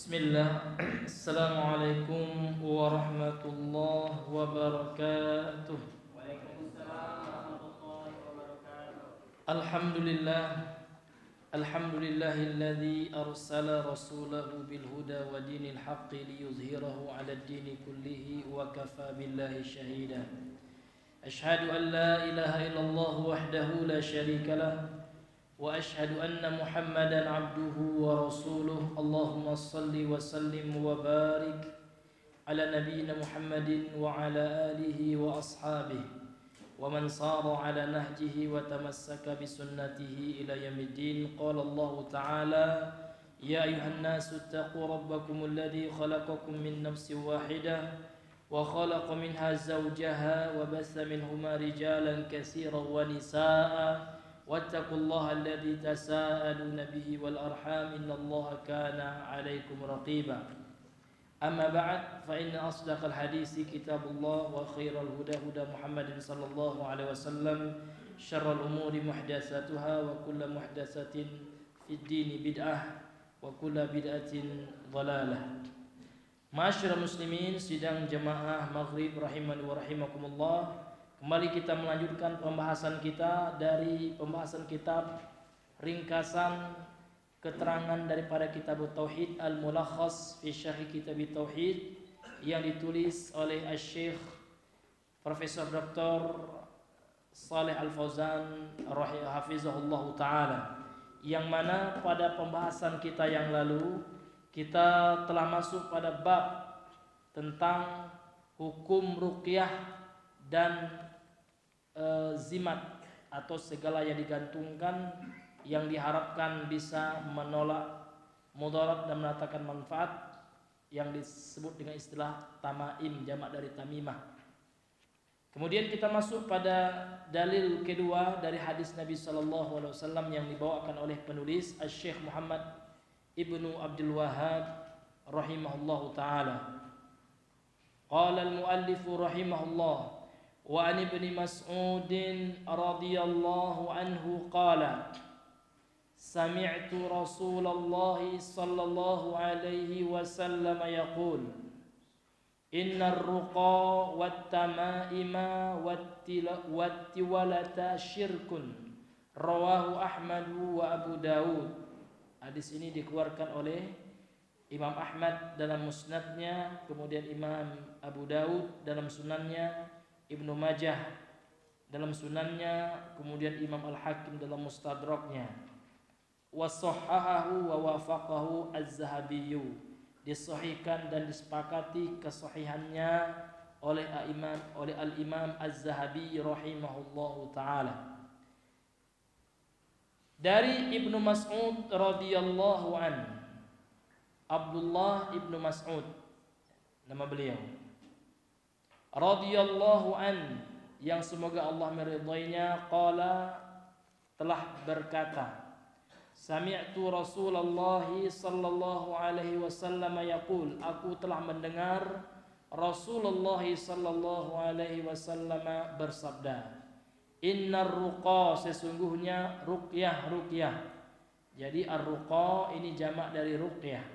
Bismillah. Assalamualaikum warahmatullahi wabarakatuh. Waalaikumsalam warahmatullahi wabarakatuh. Alhamdulillah. Alhamdulillahilladzi arsala rasulahu bil huda wa dinil haqqi liyuzhirahu 'ala ad-dini kullihi wa kafa billahi shahida. Ashhadu an la ilaha illallah wahdahu la syarika lah وأشهد أن محمدا عبده ورسوله اللهم صل وسلم وبارك على نبينا محمد وعلى آله وأصحابه ومن صار على نهجه وتمسك بسنته إلى يوم الدين. قال الله تعالى يا أيها الناس اتقوا ربكم الذي خلقكم من نفس واحدة وخلق منها زوجها وبث منهما رجالا كثيرا ونساء واتقوا الله الذي تساءلون به والأرحام إن الله كان عليكم رقيبا. أما بعد فإن أصدق الحديث كتاب الله وخير الهدى هدى محمد صلى الله عليه وسلم شر الأمور محدثاتها وكل محدثة في الدين بدعة وكل بدعة ضلالة. Ma'asyiral muslimin, sidang jemaah maghrib rahimani wa rahimakumullah. Kembali kita melanjutkan pembahasan kita dari pembahasan kitab ringkasan keterangan daripada kitab Tauhid Al-Mulakhas fi Syarh Kitab Tauhid yang ditulis oleh Asy-Syaikh Profesor Dr. Shalih Al-Fauzan hafizahullah taala, yang mana pada pembahasan kita yang lalu kita telah masuk pada bab tentang hukum ruqyah dan zimat atau segala yang digantungkan yang diharapkan bisa menolak mudarat dan mendatangkan manfaat yang disebut dengan istilah tamaim, jamak dari tamimah. Kemudian kita masuk pada dalil kedua dari hadis Nabi sallallahu alaihi wasallam yang dibawakan oleh penulis Asy-Syaikh Muhammad Ibnu Abdul Wahhab rahimahullahu taala. Qala al-muallif rahimahullah وعن ابن مسعود رضي الله عنه قال سمعت رسول الله صلى الله عليه وسلم يقول إن الرقى والتمائم والتولة شرك رواه أحمد وأبو داود. Hadis ini dikeluarkan oleh Imam Ahmad dalam musnadnya, kemudian Imam Abu Daud dalam sunannya, Ibnu Majah dalam sunannya, kemudian Imam Al-Hakim dalam mustadraknya. Wa sahhahahu wa wafaqahu Az-Zahabi, disahihkan dan disepakati kesahihannya oleh Al-Imam Az-Zahabi rahimahullahu taala. Dari Ibnu Mas'ud radhiyallahu an, Abdullah Ibnu Mas'ud nama beliau, radhiyallahu an, yang semoga Allah meridainya, qala, telah berkata, sami'tu Rasulullah sallallahu alaihi wasallam yaqul, aku telah mendengar Rasulullah sallallahu alaihi wasallam bersabda, innar ruqa, sesungguhnya ruqyah. Jadi ar-ruqa ini jamak dari ruqyah.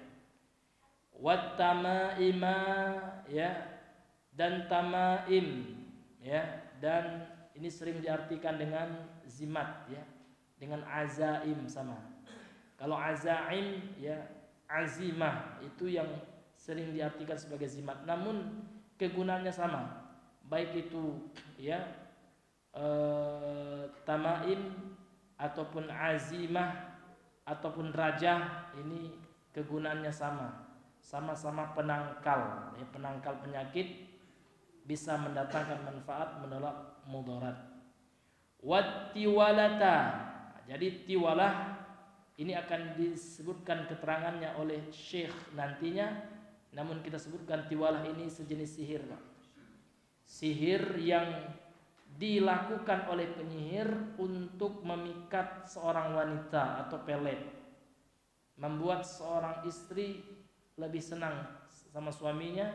Wat tamaima, ya, dan tamaim, ya, dan ini sering diartikan dengan zimat, ya, dengan azaim sama. Kalau azaim, ya, azimah itu yang sering diartikan sebagai zimat, namun kegunaannya sama, baik itu, ya, tamaim ataupun azimah ataupun rajah, ini kegunaannya sama-sama penangkal, ya, penangkal penyakit, bisa mendatangkan manfaat, menolak mudarat. Wattiwalata, jadi tiwalah ini akan disebutkan keterangannya oleh Syekh nantinya, namun kita sebutkan tiwalah ini sejenis sihir, sihir yang dilakukan oleh penyihir untuk memikat seorang wanita atau pelet, membuat seorang istri lebih senang sama suaminya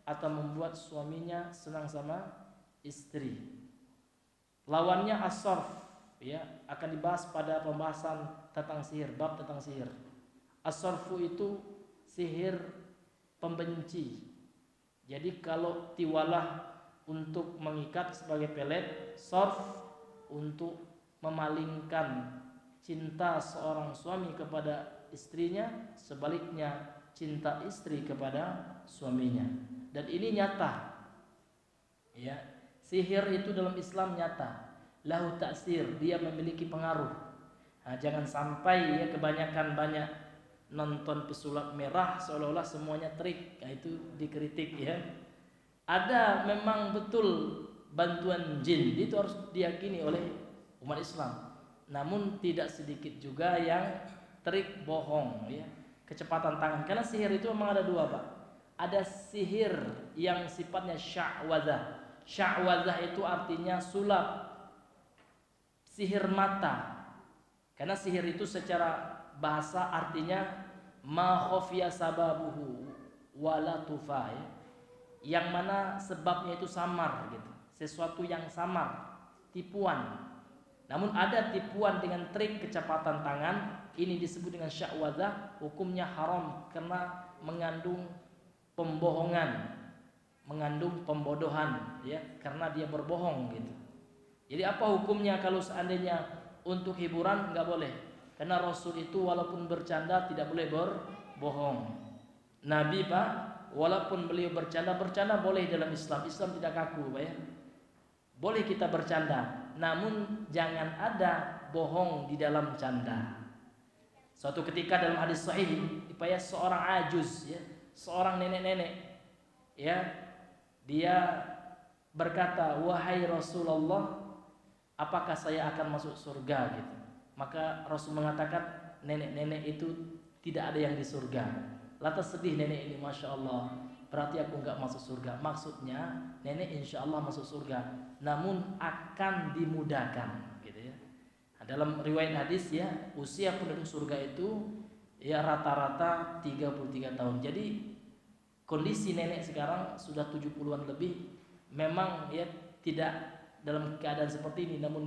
atau membuat suaminya senang sama istri. Lawannya as-sarf, ya, akan dibahas pada pembahasan tentang sihir, bab tentang sihir. As-sarfu itu sihir pembenci. Jadi kalau tiwalah untuk mengikat sebagai pelet, sarf untuk memalingkan cinta seorang suami kepada istrinya, sebaliknya cinta istri kepada suaminya. Dan ini nyata. Ya, sihir itu dalam Islam nyata. Lahu ta'sir, dia memiliki pengaruh. Nah, jangan sampai ya kebanyakan banyak nonton pesulap merah seolah-olah semuanya trik. Nah, itu dikritik ya. Ada memang betul bantuan jin, itu harus diyakini oleh umat Islam. Namun tidak sedikit juga yang trik bohong ya, kecepatan tangan. Karena sihir itu memang ada dua, Pak. Ada sihir yang sifatnya sya'wadzah. Sya'wadzah itu artinya sulap, sihir mata. Karena sihir itu secara bahasa artinya ma khafiya sababuhu wala tufa ya. Yang mana sebabnya itu samar gitu. Sesuatu yang samar, tipuan. Namun ada tipuan dengan trik kecepatan tangan, ini disebut dengan sya'wadzah, hukumnya haram karena mengandung pembohongan, mengandung pembodohan ya, karena dia berbohong gitu. Jadi apa hukumnya kalau seandainya untuk hiburan? Enggak boleh. Karena Rasul itu walaupun bercanda tidak boleh berbohong. Nabi, Pak, walaupun beliau bercanda boleh dalam Islam. Islam tidak kaku, Pak ya. Boleh kita bercanda, namun jangan ada bohong di dalam canda. Suatu ketika dalam hadis sahih, ya, seorang ajuz ya, seorang nenek-nenek ya, dia berkata, "Wahai Rasulullah, apakah saya akan masuk surga?" gitu. Maka Rasul mengatakan, nenek-nenek itu tidak ada yang di surga. Lantas sedih nenek ini, Masya Allah, berarti aku enggak masuk surga. Maksudnya nenek insya Allah masuk surga, namun akan dimudahkan gitu ya. Nah, dalam riwayat hadis ya, usia penduduk surga itu ya rata-rata 33 tahun. Jadi kondisi nenek sekarang sudah 70-an lebih, memang ya tidak dalam keadaan seperti ini, namun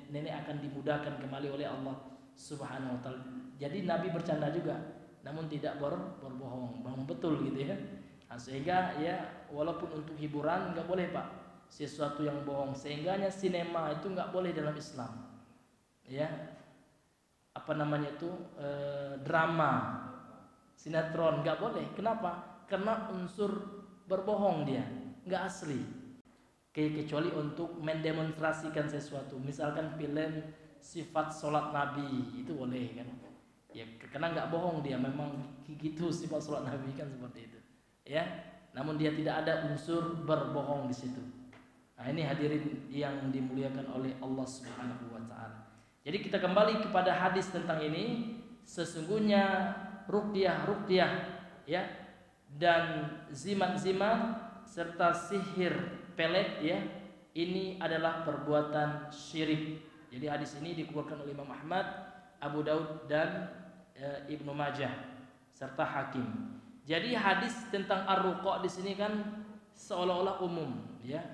nenek akan dimudahkan kembali oleh Allah Subhanahu wa taala. Jadi Nabi bercanda juga, namun tidak berbohong, bohong betul gitu ya. Nah, sehingga ya walaupun untuk hiburan enggak boleh, Pak, sesuatu yang bohong. Sehingganya sinema itu enggak boleh dalam Islam. Ya. Apa namanya itu? Drama, sinetron enggak boleh. Kenapa? Karena unsur berbohong dia, enggak asli. Kecuali untuk mendemonstrasikan sesuatu. Misalkan film sifat sholat Nabi, itu boleh kan? Ya, karena enggak bohong dia, memang gitu sifat sholat Nabi kan seperti itu. Ya, namun dia tidak ada unsur berbohong di situ. Nah, ini hadirin yang dimuliakan oleh Allah Subhanahu wa taala. Jadi kita kembali kepada hadis tentang ini. Sesungguhnya ruqyah ya, dan zimat-zimat serta sihir pelet ya, ini adalah perbuatan syirik. Jadi hadis ini dikeluarkan oleh Imam Ahmad, Abu Daud dan Ibnu Majah serta Hakim. Jadi hadis tentang ar-ruqa di sini kan seolah-olah umum ya.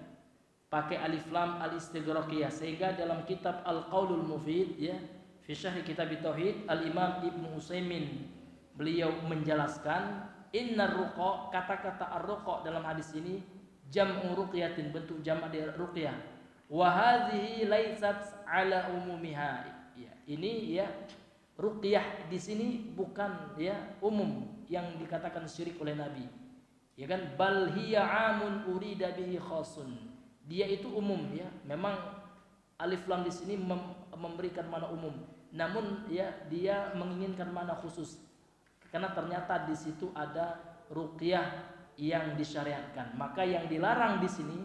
Pakai alif lam al-istighraqiyah, sehingga dalam kitab Al-Qaulul Mufid ya, fi syarh kitab tauhid, Al-Imam Ibnu Utsaimin beliau menjelaskan innar ruqa, kata-kata ar-ruqa dalam hadis ini jam'u ruqyatin, bentuk jamak dari ruqyah. Wa hadhihi laysat ala umumiha. Ya, ini ya ruqyah di sini bukan ya umum yang dikatakan syirik oleh Nabi. Ya kan, bal hiya amun urida bihi khasun. Dia itu umum ya. Memang alif lam di sini memberikan makna umum. Namun ya dia menginginkan makna khusus. Karena ternyata di situ ada ruqyah yang disyariatkan. Maka yang dilarang di sini,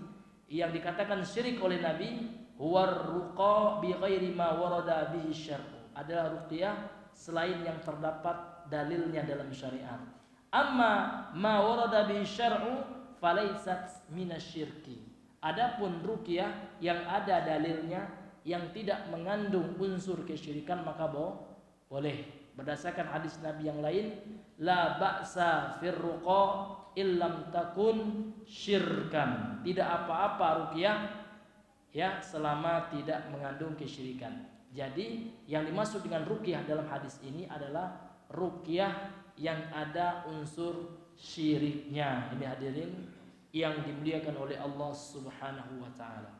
yang dikatakan syirik oleh Nabi, huwar ruqa bi ghairi ma warada bihi syar'u, adalah ruqyah selain yang terdapat dalilnya dalam syariat. Amma ma warada bihi syar'u falaysat minasyirki. Adapun ruqyah yang ada dalilnya yang tidak mengandung unsur kesyirikan, maka boleh. Berdasarkan hadis Nabi yang lain, la ba'sa fir ruqa illam takun syirkan. Tidak apa-apa ruqyah ya selama tidak mengandung kesyirikan. Jadi yang dimaksud dengan ruqyah dalam hadis ini adalah ruqyah yang ada unsur syiriknya. Ini hadirin yang dimuliakan oleh Allah Subhanahu wa taala.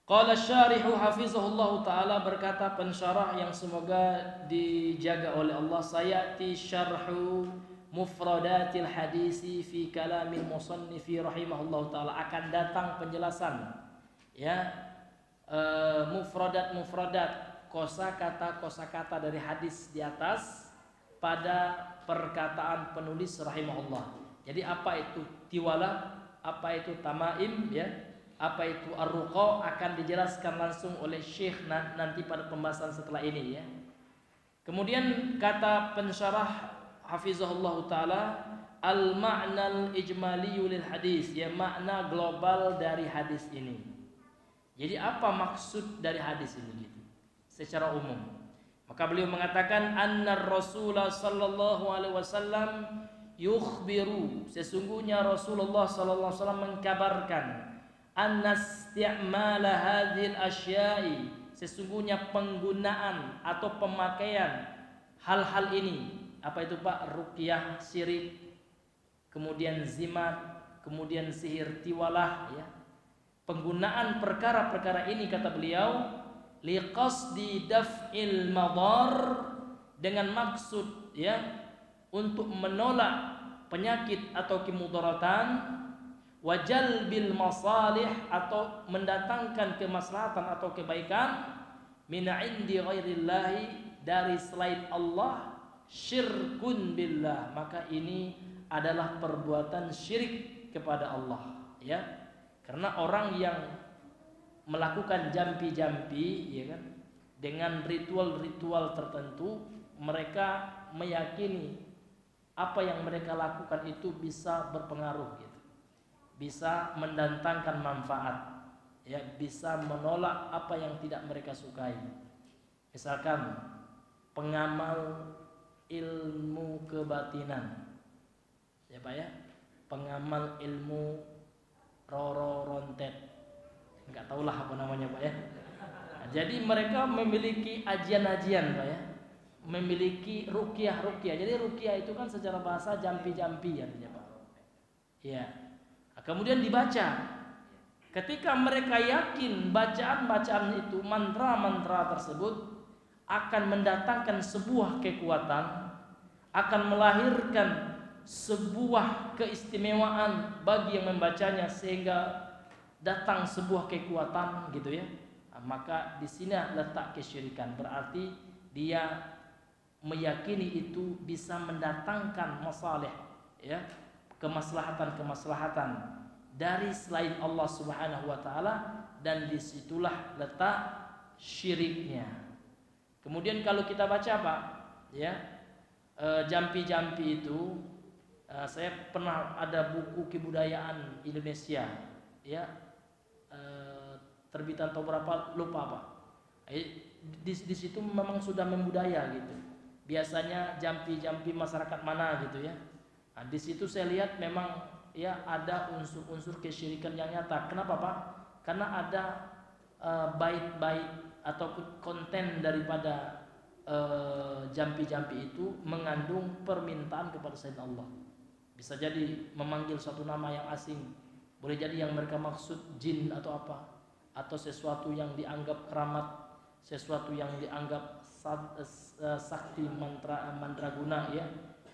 Qala syarihu hafizahullah taala, berkata pensyarah yang semoga dijaga oleh Allah, sayati syarhu mufradatil hadisi fi kalamil musannifi rahimahullah taala, akan datang penjelasan ya mufradat kosakata dari hadis di atas pada perkataan penulis rahimahullah. Jadi apa itu tiwala, apa itu tamaim ya, apa itu ar-ruqa akan dijelaskan langsung oleh Syekh nanti pada pembahasan setelah ini ya. Kemudian kata pensyarah hafizahullah taala, al-ma'nal ijmali lil hadis, ya makna global dari hadis ini. Jadi apa maksud dari hadis ini gitu secara umum? Maka beliau mengatakan annar Rasulullah sallallahu alaihi wasallam yukhbiru, sesungguhnya Rasulullah sallallahu alaihi wasallam mengkabarkan anna isti'mala hadhil asya'i, sesungguhnya penggunaan atau pemakaian hal-hal ini, apa itu Pak? Ruqyah, syirik, kemudian zimat, kemudian sihir tiwalah ya. Penggunaan perkara-perkara ini kata beliau liqasdi daf'il madar, dengan maksud ya untuk menolak penyakit atau kemudaratan, wajal bil masalih atau mendatangkan kemaslahatan atau kebaikan, min indi ghairillahi, dari selain Allah, syirkun billah, maka ini adalah perbuatan syirik kepada Allah ya. Karena orang yang melakukan jampi-jampi ya kan, dengan ritual-ritual tertentu, mereka meyakini apa yang mereka lakukan itu bisa berpengaruh gitu, bisa mendatangkan manfaat ya, bisa menolak apa yang tidak mereka sukai. Misalkan pengamal ilmu kebatinan ya Pak ya, pengamal ilmu roro rontet, nggak tahulah apa namanya Pak ya. Nah, jadi mereka memiliki ajian-ajian Pak ya, memiliki ruqyah. Jadi ruqyah itu kan secara bahasa jampi-jampi artinya Pak ya. Nah, kemudian dibaca. Ketika mereka yakin bacaan-bacaan itu, mantra-mantra tersebut akan mendatangkan sebuah kekuatan, akan melahirkan sebuah keistimewaan bagi yang membacanya, sehingga datang sebuah kekuatan gitu ya. Nah, maka di sini letak kesyirikan, berarti dia meyakini itu bisa mendatangkan masalih ya, kemaslahatan dari selain Allah Subhanahu wa taala, dan disitulah letak syiriknya. Kemudian kalau kita baca Pak ya, jampi-jampi itu, saya pernah ada buku kebudayaan Indonesia ya, terbitan tahun berapa lupa Pak. Di situ memang sudah membudaya gitu. Biasanya jampi-jampi masyarakat mana gitu ya. Nah, di situ saya lihat memang ya ada unsur-unsur kesyirikan yang nyata. Kenapa Pak? Karena ada bait-bait ataupun konten daripada jampi-jampi itu mengandung permintaan kepada selain Allah. Bisa jadi memanggil suatu nama yang asing, boleh jadi yang mereka maksud jin atau apa, atau sesuatu yang dianggap keramat, sesuatu yang dianggap sakti mandraguna ya.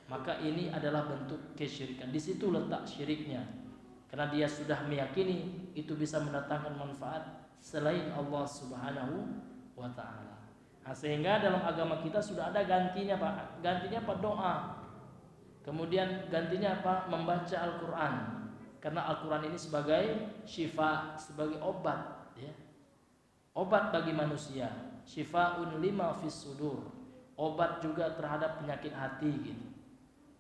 Maka ini adalah bentuk kesyirikan. Di situ letak syiriknya, karena dia sudah meyakini itu bisa mendatangkan manfaat selain Allah Subhanahu wa taala. Nah, sehingga dalam agama kita sudah ada gantinya Pak. Gantinya apa? Doa. Kemudian gantinya apa? Membaca Al-Quran. Karena Al-Quran ini sebagai syifa, sebagai obat ya. Obat bagi manusia. Syifa'un lima fis sudur. Obat juga terhadap penyakit hati gitu.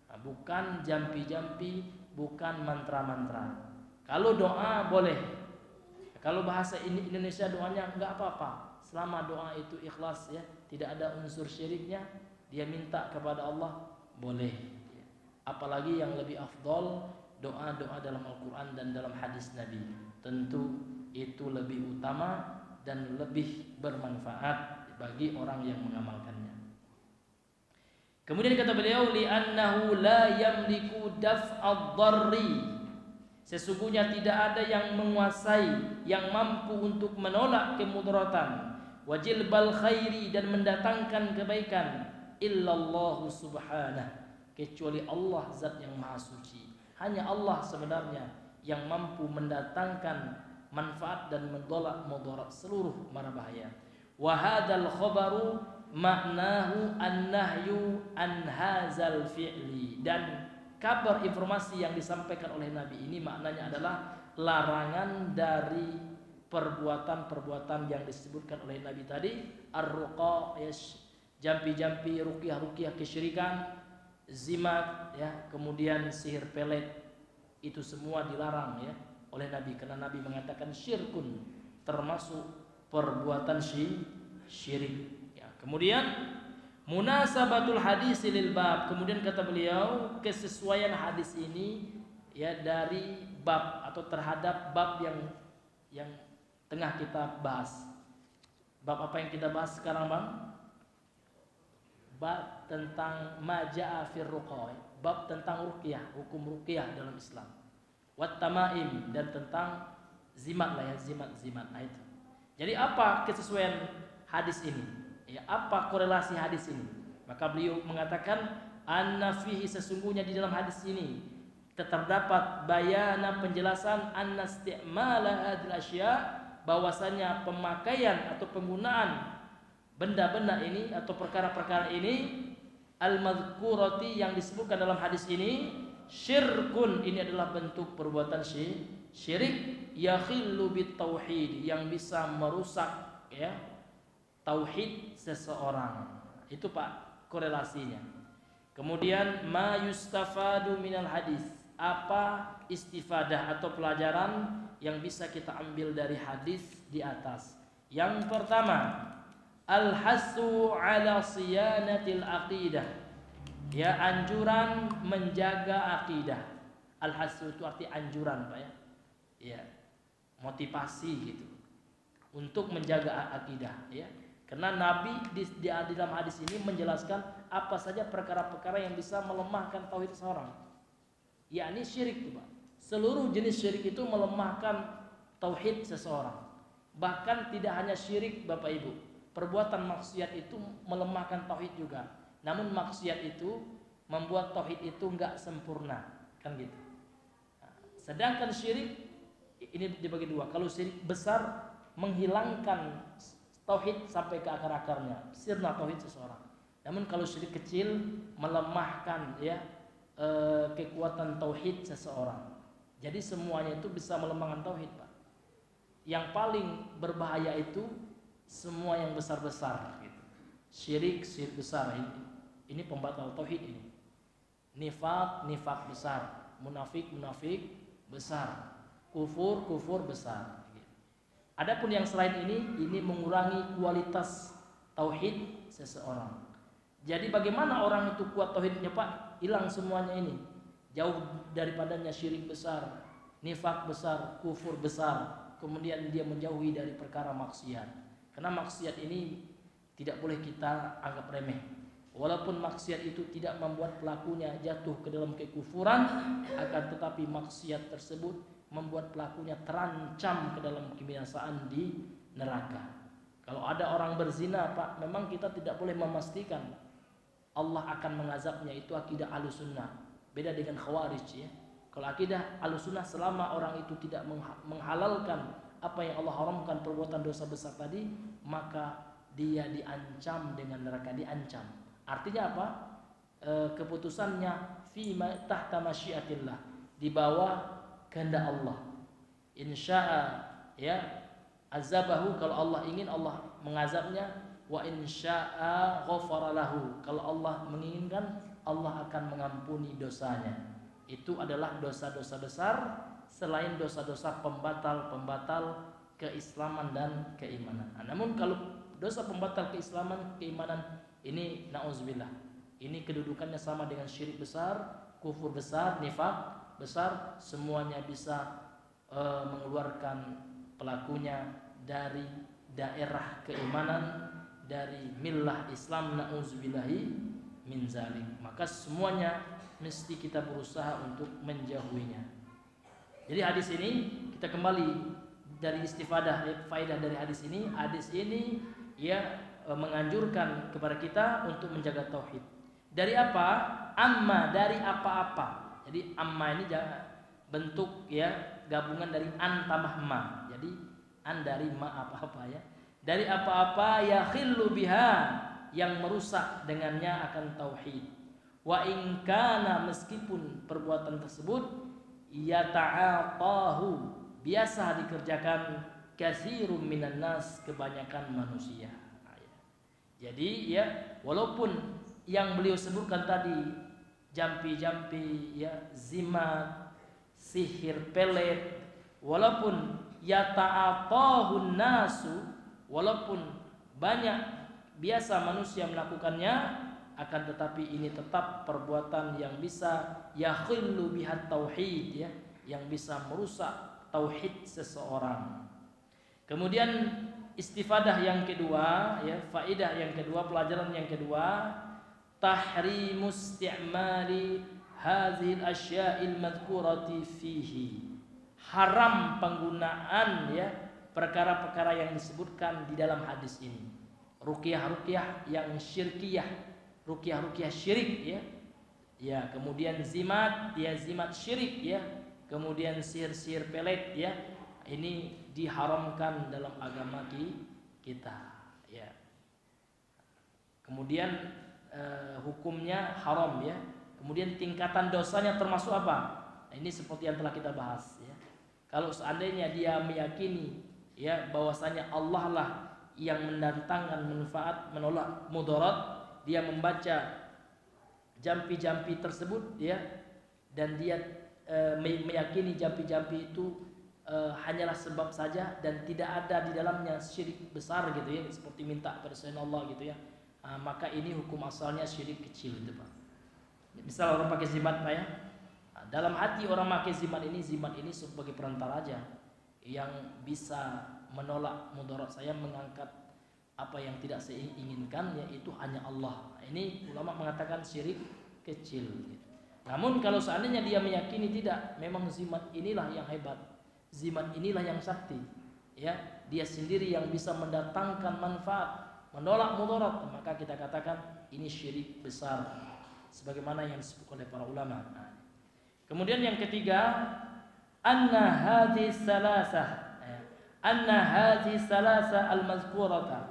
Nah, bukan jampi-jampi, bukan mantra-mantra. Kalau doa boleh. Kalau bahasa Indonesia doanya enggak apa-apa. Selama doa itu ikhlas ya, tidak ada unsur syiriknya, dia minta kepada Allah, boleh. Apalagi yang lebih afdol, doa-doa dalam Al-Quran dan dalam hadis Nabi, tentu itu lebih utama dan lebih bermanfaat bagi orang yang mengamalkannya. Kemudian kata beliau, li'annahu la yamliku daf'ad dharri. Sesungguhnya tidak ada yang menguasai, yang mampu untuk menolak kemudaratan, wajilbal khairi, dan mendatangkan kebaikan, illallahu subhanahu, kecuali Allah zat yang maha suci. Hanya Allah sebenarnya yang mampu mendatangkan manfaat dan menolak mudarat, seluruh mara bahaya. Wa hadzal khabaru maknahu an-nahyu an hadzal fi'li, dan kabar informasi yang disampaikan oleh Nabi ini maknanya adalah larangan dari perbuatan-perbuatan yang disebutkan oleh Nabi tadi, ar-ruqa, ya, jampi-jampi, ruqyah-ruqyah kesyirikan, zimat, ya, kemudian sihir pelet, itu semua dilarang ya oleh Nabi, karena Nabi mengatakan syirkun, termasuk perbuatan syirik. Kemudian munasabatul hadis lil bab. Kemudian kata beliau, kesesuaian hadis ini ya dari bab atau terhadap bab yang tengah kita bahas. Bab apa yang kita bahas sekarang, Bang? Bab tentang majaa fir ruqa, bab tentang ruqyah, hukum ruqyah dalam Islam. Wat tamaim, dan tentang zimat lah ya, zimat. Nah itu. Jadi apa kesesuaian hadis ini? Ya, apa korelasi hadis ini? Maka beliau mengatakan, anna fihi, sesungguhnya di dalam hadis ini terdapat bayana, penjelasan, anna isti'mala hadil asya, bahwasanya pemakaian atau penggunaan benda-benda ini atau perkara-perkara ini, al-madhkurati, yang disebutkan dalam hadis ini, syirkun, ini adalah bentuk perbuatan syirik, yakhillu bit tauhid, yang bisa merusak ya tauhid seseorang. Itu Pak korelasinya. Kemudian ma yustafadu minal hadis, apa istifadah atau pelajaran yang bisa kita ambil dari hadis di atas. Yang pertama, al-hasu ala siyanatil aqidah, ya, anjuran menjaga akidah. Al-hasu itu arti anjuran Pak ya. Ya, motivasi gitu untuk menjaga akidah ya. Karena Nabi di dalam hadis ini menjelaskan apa saja perkara-perkara yang bisa melemahkan tauhid seseorang. Yakni syirik itu, Pak. Seluruh jenis syirik itu melemahkan tauhid seseorang. Bahkan tidak hanya syirik, Bapak Ibu. Perbuatan maksiat itu melemahkan tauhid juga. Namun maksiat itu membuat tauhid itu enggak sempurna, kan gitu. Nah, sedangkan syirik ini dibagi dua. Kalau syirik besar menghilangkan tauhid sampai ke akar-akarnya, sirna tauhid seseorang. Namun kalau syirik kecil melemahkan ya kekuatan tauhid seseorang. Jadi semuanya itu bisa melemahkan tauhid, Pak. Yang paling berbahaya itu semua yang besar-besar gitu. Syirik besar ini pembatal tauhid ini. Nifak besar, munafik besar, kufur besar. Adapun yang selain ini mengurangi kualitas tauhid seseorang. Jadi bagaimana orang itu kuat tauhidnya, Pak? Hilang semuanya ini. Jauh daripadanya syirik besar, nifak besar, kufur besar. Kemudian dia menjauhi dari perkara maksiat. Karena maksiat ini tidak boleh kita anggap remeh. Walaupun maksiat itu tidak membuat pelakunya jatuh ke dalam kekufuran, akan tetapi maksiat tersebut membuat pelakunya terancam ke dalam kebinasaan di neraka. Kalau ada orang berzina, Pak, memang kita tidak boleh memastikan Allah akan mengazabnya. Itu akidah Ahlussunnah. Beda dengan Khawarij ya. Kalau akidah Ahlussunnah, selama orang itu tidak menghalalkan apa yang Allah haramkan, perbuatan dosa besar tadi, maka dia diancam dengan neraka, diancam. Artinya apa? Keputusannya fi tahta masyiatillah, di bawah kehendak Allah. Insya'a ya azabahu, kalau Allah ingin Allah mengazabnya, wa insya'a ghafara lahu, kalau Allah menginginkan Allah akan mengampuni dosanya. Itu adalah dosa-dosa besar selain dosa-dosa pembatal keislaman dan keimanan. Namun kalau dosa pembatal keislaman, keimanan, ini na'udzubillah, ini kedudukannya sama dengan syirik besar, kufur besar, nifak besar, semuanya bisa mengeluarkan pelakunya dari daerah keimanan, dari millah Islam, na'udzubillahi min zalik. Maka semuanya mesti kita berusaha untuk menjauhinya. Jadi hadis ini kita kembali dari istifadah, faedah dari hadis ini. Hadis ini ya menganjurkan kepada kita untuk menjaga tauhid. Dari apa? Amma, dari apa-apa. Jadi amma ini bentuk ya gabungan dari an tambah ma. Jadi an dari ma apa-apa ya. Dari apa-apa ya khillu biha, yang merusak dengannya akan tauhid. Wa in kana, meskipun perbuatan tersebut ya ta'atahu, biasa dikerjakan katsirun minan nas, kebanyakan manusia. Jadi ya walaupun yang beliau sebutkan tadi jampi-jampi ya, zimat, sihir pelet, walaupun ya ta'atahun nasu, walaupun banyak biasa manusia melakukannya, akan tetapi ini tetap perbuatan yang bisa yakhillu bihat tauhid ya, yang bisa merusak tauhid seseorang. Kemudian istifadah yang kedua ya, faedah yang kedua, pelajaran yang kedua, tahrimus isti'mali hadhil asya'il madhkurati fihi. Haram penggunaan ya perkara-perkara yang disebutkan di dalam hadis ini. Ruqyah-ruqyah yang syirkiyah, ruqyah-ruqyah syirik ya. Ya, kemudian zimat, ya zimat syirik ya. Kemudian sihir-sihir pelet ya. Ini diharamkan dalam agama kita ya. Kemudian hukumnya haram ya. Kemudian tingkatan dosanya termasuk apa? Nah, ini seperti yang telah kita bahas ya. Kalau seandainya dia meyakini ya bahwasanya Allah lah yang mendatangkan manfaat, menolak mudarat, dia membaca jampi-jampi tersebut ya, dan dia meyakini jampi-jampi itu hanyalah sebab saja dan tidak ada di dalamnya syirik besar gitu ya, seperti minta pada selain Allah gitu ya, maka ini hukum asalnya syirik kecil itu Pak. Misal orang pakai zimat Pak ya, dalam hati orang pakai zimat ini sebagai perantara aja yang bisa menolak mudarat saya, mengangkat apa yang tidak saya inginkan, yaitu hanya Allah. Ini ulama mengatakan syirik kecil gitu. Namun kalau seandainya dia meyakini tidak, memang zimat inilah yang hebat, zimat inilah yang sakti ya, dia sendiri yang bisa mendatangkan manfaat, menolak mudarat, maka kita katakan ini syirik besar sebagaimana yang disebut oleh para ulama. Kemudian yang ketiga, anna hadhihi salasa al-mazkurata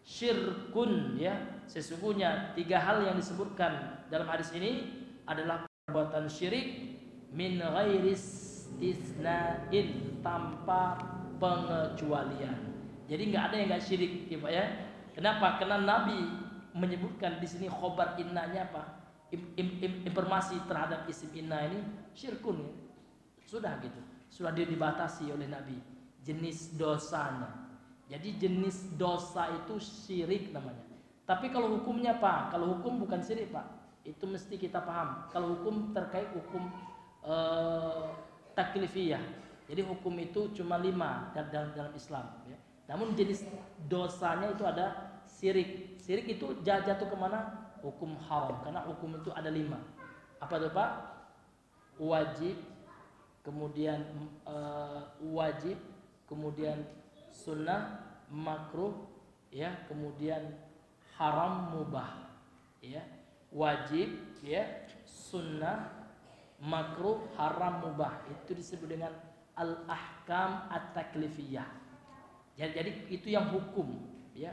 syirkun ya, sesungguhnya tiga hal yang disebutkan dalam hadis ini adalah perbuatan syirik min ghairi istisna'in, tanpa pengecualian. Jadi nggak ada yang nggak syirik ya Pak ya. Kenapa? Karena Nabi menyebutkan di sini khobar innanya apa? Informasi terhadap isim inna ini syirkun ya. Sudah gitu, sudah dibatasi oleh Nabi jenis dosanya. Jadi jenis dosa itu syirik namanya. Tapi kalau hukumnya Pak, kalau hukum bukan syirik Pak, itu mesti kita paham. Kalau hukum terkait hukum taklifiyah, jadi hukum itu cuma 5 dalam Islam ya. Namun jenis dosanya itu ada syirik. Syirik itu jatuh kemana? Hukum haram, karena hukum itu ada 5. Apa itu Pak? Wajib, kemudian wajib, kemudian sunnah, makruh ya, kemudian haram, mubah ya. Wajib ya, sunnah, makruh, haram, mubah, itu disebut dengan al-ahkam at-taklifiyah. Jadi itu yang hukum ya.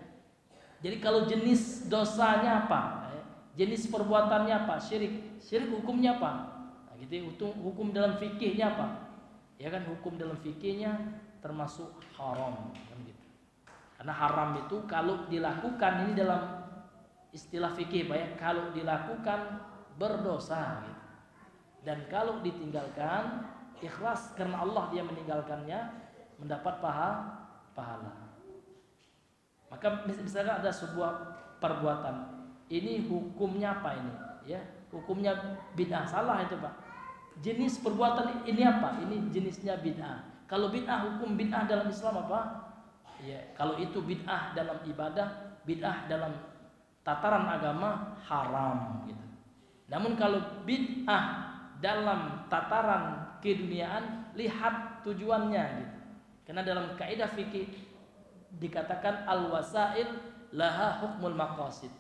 Jadi kalau jenis dosanya apa? Jenis perbuatannya apa? Syirik. Syirik hukumnya apa? Nah, gitu. Hukum dalam fikihnya apa? Ya kan, hukum dalam fikihnya termasuk haram kan gitu. Karena haram itu kalau dilakukan, ini dalam istilah fikih Pak ya, kalau dilakukan berdosa gitu. Dan kalau ditinggalkan ikhlas karena Allah dia meninggalkannya, mendapat pahala. Maka misalnya ada sebuah perbuatan, ini hukumnya apa ini? Ya, hukumnya bid'ah, salah itu Pak. Jenis perbuatan ini apa? Ini jenisnya bid'ah. Kalau bid'ah, hukum bid'ah dalam Islam apa? Ya, kalau itu bid'ah dalam ibadah, bid'ah dalam tataran agama haram gitu. Namun kalau bid'ah dalam tataran keduniaan, lihat tujuannya gitu. Karena dalam kaidah fikih dikatakan al-wasail laha hukmul maqasid.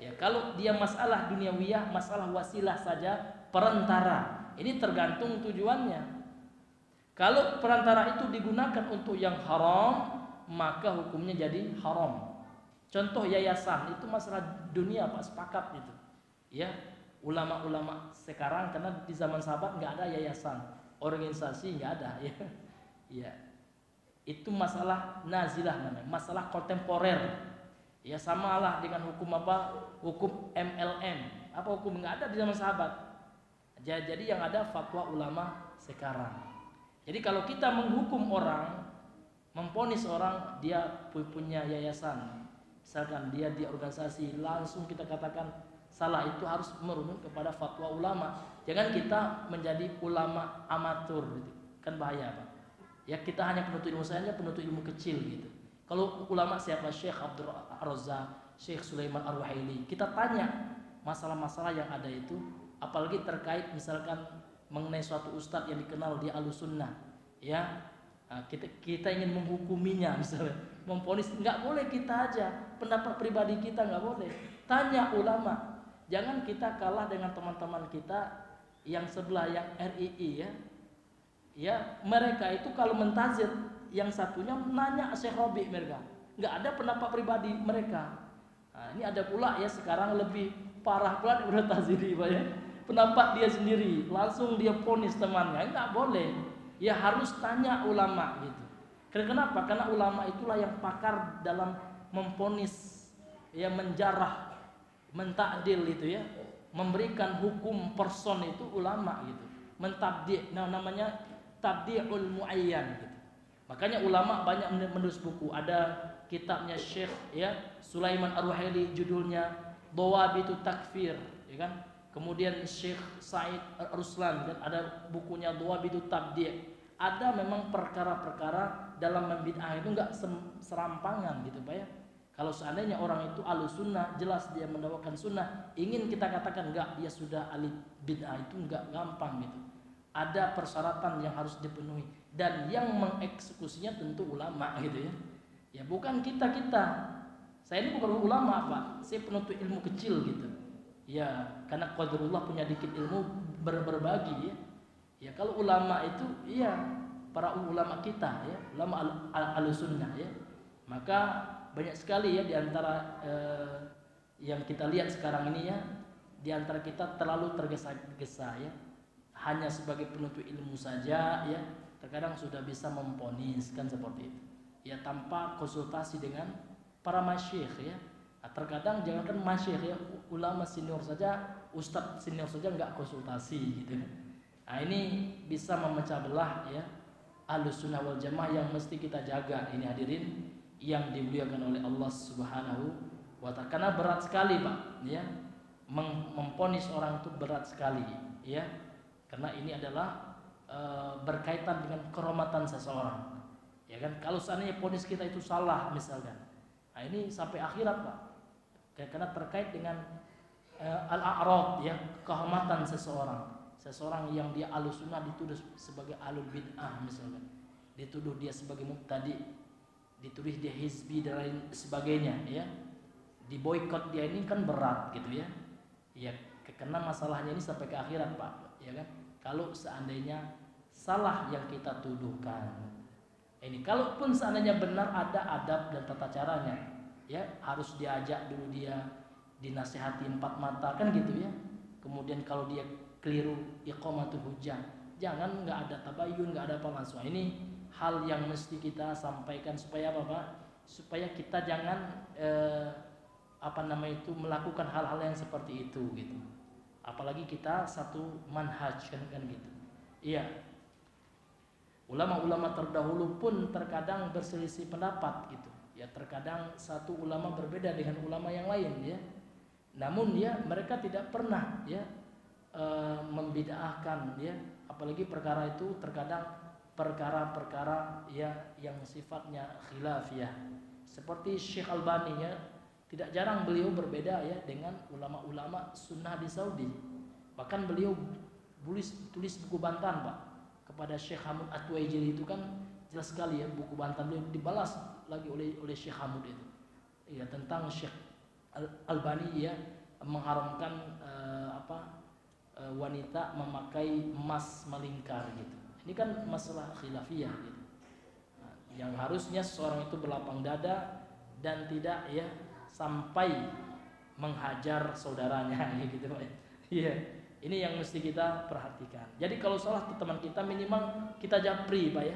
Ya, kalau dia masalah duniawiyah, masalah wasilah saja, perantara. Ini tergantung tujuannya. Kalau perantara itu digunakan untuk yang haram, maka hukumnya jadi haram. Contoh yayasan itu masalah dunia, Pak, sepakat itu. Ya, ulama-ulama sekarang karena di zaman sahabat nggak ada yayasan, organisasi nggak ada ya. Ya. Itu masalah nazilah namanya, masalah kontemporer. Ya samalah dengan hukum apa? Hukum MLM. Apa hukum nggak ada di zaman sahabat. Jadi yang ada fatwa ulama sekarang. Jadi kalau kita menghukum orang, memponis orang dia punya yayasan, misalkan dia di organisasi, langsung kita katakan salah, itu harus merunut kepada fatwa ulama. Jangan kita menjadi ulama amatur gitu. Kan bahaya, Pak. Ya kita hanya penuntut ilmu saja, penuntut ilmu kecil gitu. Kalau ulama siapa? Syekh Abdul Razzaq, Syekh Sulaiman Ar-Ruhaili, kita tanya masalah-masalah yang ada itu, apalagi terkait misalkan mengenai suatu ustadz yang dikenal di Ahlussunnah, ya. Nah, kita ingin menghukuminya misalnya, memponis, nggak boleh kita aja pendapat pribadi kita, nggak boleh. Tanya ulama. Jangan kita kalah dengan teman-teman kita yang sebelah, yang RII ya. Ya, mereka itu kalau mentazir, yang satunya nanya Syekh Robi mereka. Nggak ada pendapat pribadi mereka. Nah, ini ada pula ya sekarang lebih parah pula udah taziri, Pak ya. Pendapat dia sendiri, langsung dia ponis temannya. Nggak boleh. Ya harus tanya ulama gitu. Kenapa? Karena ulama itulah yang pakar dalam memponis, ya menjarah, mentakdil itu ya, memberikan hukum person itu ulama gitu. Mentabdi', namanya tabdi'ul muayyan gitu. Makanya ulama banyak menulis buku. Ada kitabnya Syekh ya Sulaiman Ar-Ruhaili, judulnya Dawabitu Takfir, ya kan? Kemudian Syekh Said Ruslan dan ada bukunya Dawabitu Tabdi'. Ada memang perkara-perkara dalam membid'ah itu enggak serampangan gitu, Pak ya. Kalau seandainya orang itu ahlu sunnah, jelas dia mendakwakan sunnah, ingin kita katakan enggak, dia sudah ahli bid'ah, itu enggak gampang gitu. Ada persyaratan yang harus dipenuhi dan yang mengeksekusinya tentu ulama gitu ya. Ya bukan kita. Saya ini bukan ulama, Pak. Saya penuntut ilmu kecil gitu. Ya, karena qadarullah punya dikit ilmu berbagi ya. Ya kalau ulama itu iya para ulama kita ya, ulama al-sunnah ya. Maka banyak sekali ya di antara yang kita lihat sekarang ini ya, di antara kita terlalu tergesa-gesa ya. Hanya sebagai penuntut ilmu saja ya, terkadang sudah bisa memponis kan seperti itu. Ya tanpa konsultasi dengan para masyayikh ya. Nah, terkadang jangankan masyayikh ya, ulama senior saja, ustadz senior saja enggak konsultasi gitu. Nah, ini bisa memecah belah ya Ahlussunnah wal Jamaah yang mesti kita jaga ini hadirin yang dimuliakan oleh Allah Subhanahu wa taala. Karena berat sekali, Pak, ya. Memponis orang itu berat sekali ya. Karena ini adalah berkaitan dengan kehormatan seseorang. Ya kan? Kalau seandainya ponis kita itu salah misalkan. Nah, ini sampai akhirat, Pak. Karena terkait dengan al-a'rad ya, kehormatan seseorang. Seseorang yang dia ahlussunnah dituduh sebagai ahlul bid'ah misalkan. Dituduh dia sebagai mubtadi, dituduh dia hizbi dan lain sebagainya ya. Diboikot dia ini kan berat gitu ya. Ya, karena masalahnya ini sampai ke akhirat, Pak, ya kan? Kalau seandainya salah yang kita tuduhkan. Ini kalaupun seandainya benar, ada adab dan tata caranya. Ya, harus diajak dulu dia, dinasihati 4 mata kan gitu ya. Kemudian kalau dia keliru, iqamatul hujjah. Jangan enggak ada tabayyun, enggak ada apa langsung. Ini hal yang mesti kita sampaikan supaya apa, Pak? Supaya kita jangan melakukan hal-hal yang seperti itu gitu. Apalagi kita satu manhaj kan gitu. Iya. Ulama-ulama terdahulu pun terkadang berselisih pendapat gitu. Ya terkadang satu ulama berbeda dengan ulama yang lain ya. Namun ya mereka tidak pernah ya membid'ahkan ya. Apalagi perkara itu terkadang perkara-perkara ya yang sifatnya khilafiyah. Seperti Syekh Albani ya, tidak jarang beliau berbeda ya dengan ulama-ulama sunnah di Saudi. Bahkan beliau tulis buku bantahan Pak kepada Syekh Hamud At-Tuwaijiri, itu kan jelas sekali ya, buku bantahan beliau dibalas lagi oleh Syekh Hamud itu. Ya, tentang Syekh Albani ya mengharamkan wanita memakai emas melingkar gitu. Ini kan masalah khilafiyah gitu. Nah, yang harusnya seorang itu berlapang dada dan tidak ya sampai menghajar saudaranya gitu Pak. Iya. Ini yang mesti kita perhatikan. Jadi kalau salah teman kita minimal kita japri Pak ya.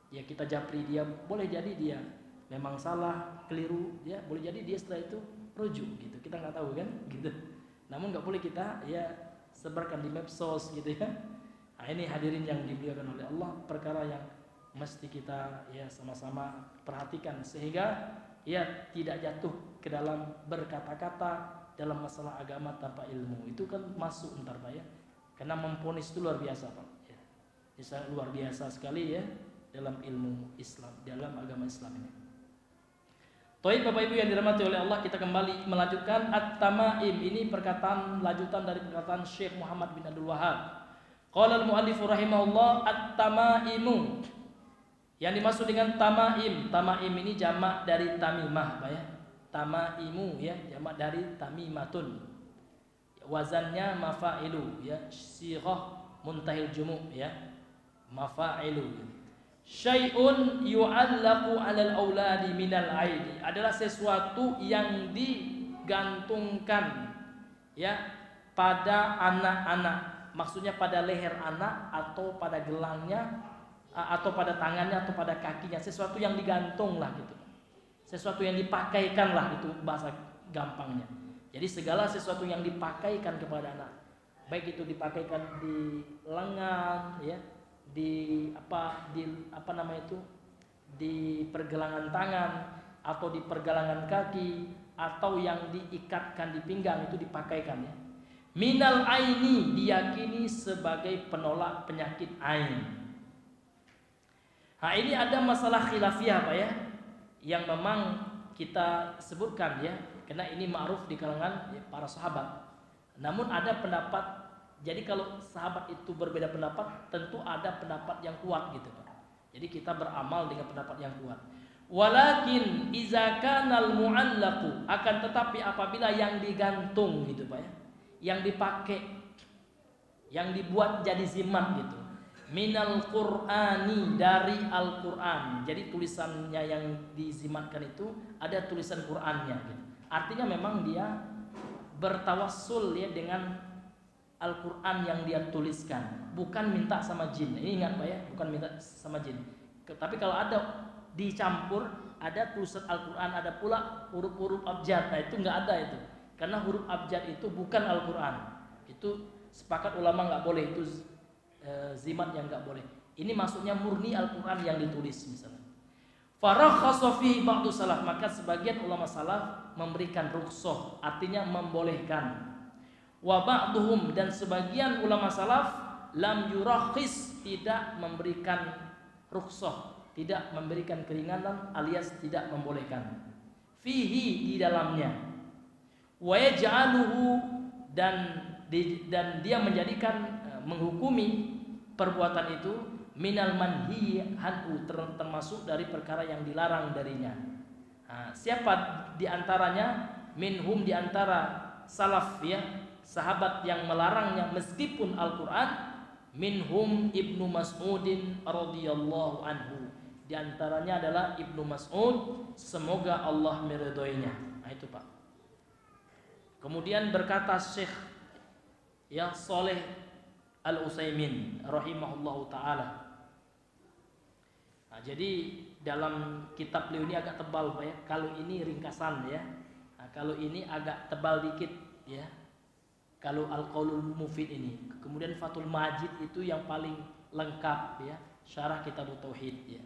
Ya kita japri dia, boleh jadi dia memang salah, keliru ya, boleh jadi dia setelah itu rujuk gitu. Kita nggak tahu kan gitu. Namun nggak boleh kita ya sebarkan di medsos gitu ya. Nah, ini hadirin yang dimuliakan oleh Allah, perkara yang mesti kita ya sama-sama perhatikan sehingga ya tidak jatuh ke dalam berkata-kata dalam masalah agama tanpa ilmu. Itu kan masuk ntar Pak ya. Karena memponis itu luar biasa Pak ya. Bisa luar biasa sekali ya dalam ilmu Islam, dalam agama Islam ini. Baik Bapak Ibu yang dirahmati oleh Allah, kita kembali melanjutkan At-Tamaim. Ini perkataan lanjutan dari perkataan Syekh Muhammad bin Abdul Wahhab. Qala al-muallif rahimahullah at-tamaimu. Yang dimaksud dengan tamaim, tamaim ini jamak dari tamimah Pak ya. Tamaimu ya, jamak dari tamimatun. Wazannya mafa'ilu ya, sighah muntahil jumu' ya. Mafa'ilu. Syai'un yu'allaqu 'alal auladi minal aidi, adalah sesuatu yang digantungkan ya pada anak-anak. Maksudnya pada leher anak atau pada gelangnya atau pada tangannya atau pada kakinya, sesuatu yang digantung lah gitu. Sesuatu yang dipakaikan lah, itu bahasa gampangnya. Jadi segala sesuatu yang dipakaikan kepada anak, baik itu dipakaikan di lengan ya, di pergelangan tangan atau di pergelangan kaki atau yang diikatkan di pinggang, itu dipakaikan ya. Minal aini, diyakini sebagai penolak penyakit ain. Nah, ini ada masalah khilafiyah Pak ya, yang memang kita sebutkan ya, karena ini ma'ruf di kalangan ya, para sahabat. Namun ada pendapat, jadi kalau sahabat itu berbeda pendapat, tentu ada pendapat yang kuat gitu Pak. Jadi kita beramal dengan pendapat yang kuat. Walakin iza kanal mu'allaqu, akan tetapi apabila yang digantung gitu Pak ya, yang dipakai, yang dibuat jadi zimat gitu, minal Qur'ani, dari Al-Qur'an. Jadi tulisannya yang dizimatkan itu ada tulisan Qur'annya gitu. Artinya memang dia bertawassul ya dengan Al-Quran yang dia tuliskan, bukan minta sama jin. Ini ingat Pak ya, bukan minta sama jin. Tapi kalau ada dicampur, ada tulisan Al-Quran, ada pula huruf-huruf abjad. Nah itu nggak ada itu, karena huruf abjad itu bukan Al-Quran. Itu sepakat ulama nggak boleh, itu zimat yang nggak boleh. Ini maksudnya murni Al-Quran yang ditulis misalnya. Farakhasa fihi ba'du salaf, maka sebagian ulama salaf memberikan rukhsah, artinya membolehkan. Wa ba'duhum, dan sebagian ulama salaf lam yurakhis, tidak memberikan rukhsah, tidak memberikan keringanan alias tidak membolehkan. Fihi, di dalamnya. Wa yaj'aluhu, dan dia menjadikan menghukumi perbuatan itu minal manhi anhu, termasuk dari perkara yang dilarang darinya. Nah, siapa diantaranya? Minhum, diantara salaf ya, sahabat yang melarangnya meskipun Al-Quran. Minhum Ibnu Mas'udin radhiyallahu anhu, diantaranya adalah Ibnu Mas'ud, semoga Allah meridhoinya. Nah itu Pak. Kemudian berkata Syekh ya Shalih Al-Utsaimin rahimahullahu ta'ala. Nah, jadi dalam kitab beliau ini agak tebal Pak ya. Kalau ini ringkasan ya. Nah, kalau ini agak tebal dikit ya. Kalau Al-Qaulul Mufid ini. Kemudian Fathul Majid itu yang paling lengkap ya, syarah kitab Tauhid ya.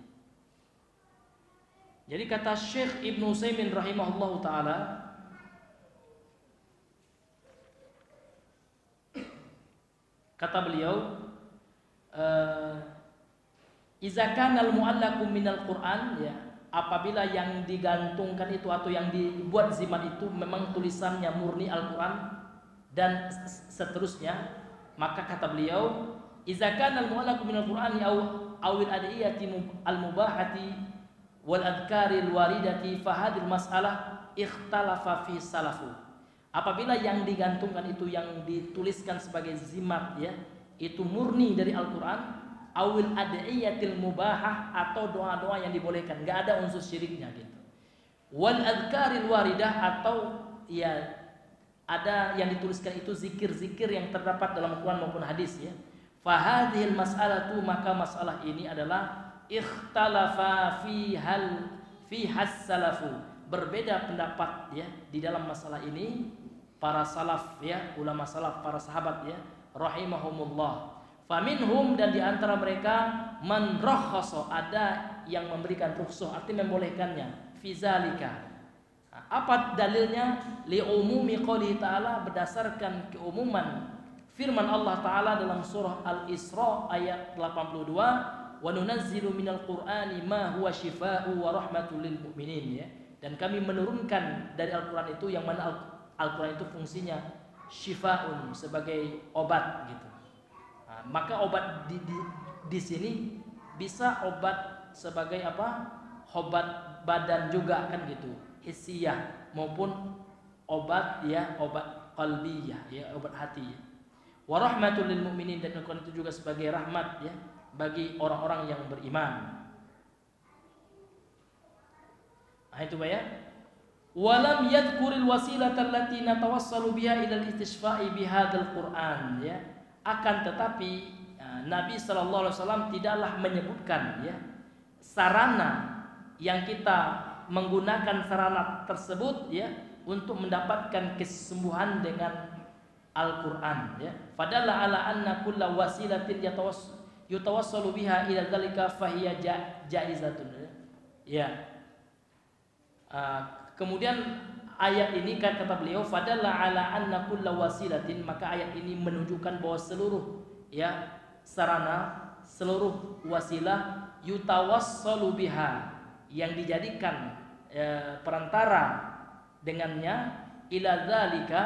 Jadi kata Syekh Ibnu Utsaimin rahimahullahu ta'ala, kata beliau, iza kana al-mu'allaqu minal Qur'an ya, apabila yang digantungkan itu atau yang dibuat zimat itu memang tulisannya murni Al-Quran dan seterusnya, maka kata beliau, "Idza kana al-mu'allaqu min al-Qur'ani aw al-adiyati al-mubahati wal adhkari al-waridati fa hadhihi mas'alah ikhtalafa fi salafu." Apabila yang digantungkan itu yang dituliskan sebagai zimat ya, itu murni dari Al-Qur'an, awil adiyatil mubahah atau doa-doa yang dibolehkan, enggak ada unsur syiriknya gitu. Wal adhkaril waridah atau ya ada yang dituliskan itu zikir-zikir yang terdapat dalam Al-Qur'an maupun hadis ya. Fa hadhil mas'alatu, maka masalah ini adalah ikhtalafa fi salafu, berbeda pendapat ya di dalam masalah ini para salaf ya, ulama salaf, para sahabat ya, rahimahumullah. Faminhum, dan diantara mereka man rakhasa, ada yang memberikan rukhsah, artinya membolehkannya, fizalika. Apa dalilnya? Li umumi qouli ta'ala, berdasarkan keumuman firman Allah Ta'ala dalam surah Al-Isra ayat 82, wa nunazzilu minal qur'ani ma huwa shifaa'u wa rahmatul lil mu'minin ya. Dan kami menurunkan dari Al-Qur'an itu yang mana Al-Qur'an itu fungsinya shifaa'un, sebagai obat gitu. Maka obat di sini bisa obat sebagai apa? Obat badan juga kan gitu, hissiyah, maupun obat ya, obat qalbiyah ya, obat hati ya. Wa rahmatul lil mu'minin, dan Al-Qur'an itu juga sebagai rahmat ya bagi orang-orang yang beriman. Nah itu ya. Walam yadhkuril wasilata allati natawassalu biha ila al-istishfa'i bihadzal Qur'an ya. Akan tetapi Nabi sallallahu alaihi wasallam tidaklah menyebutkan ya sarana yang kita menggunakan sarana tersebut ya untuk mendapatkan kesembuhan dengan Al-Qur'an ya. Fadalla ala anna kulla wasilatin yutawassalu biha ila dzalika fahiya jaizatun ya. Kemudian ayat ini kan kata beliau, fadalla ala anna kulla wasilatin, maka ayat ini menunjukkan bahwa seluruh ya sarana, seluruh wasilah yutawassalu biha, yang dijadikan perantara dengannya, ila dzalika,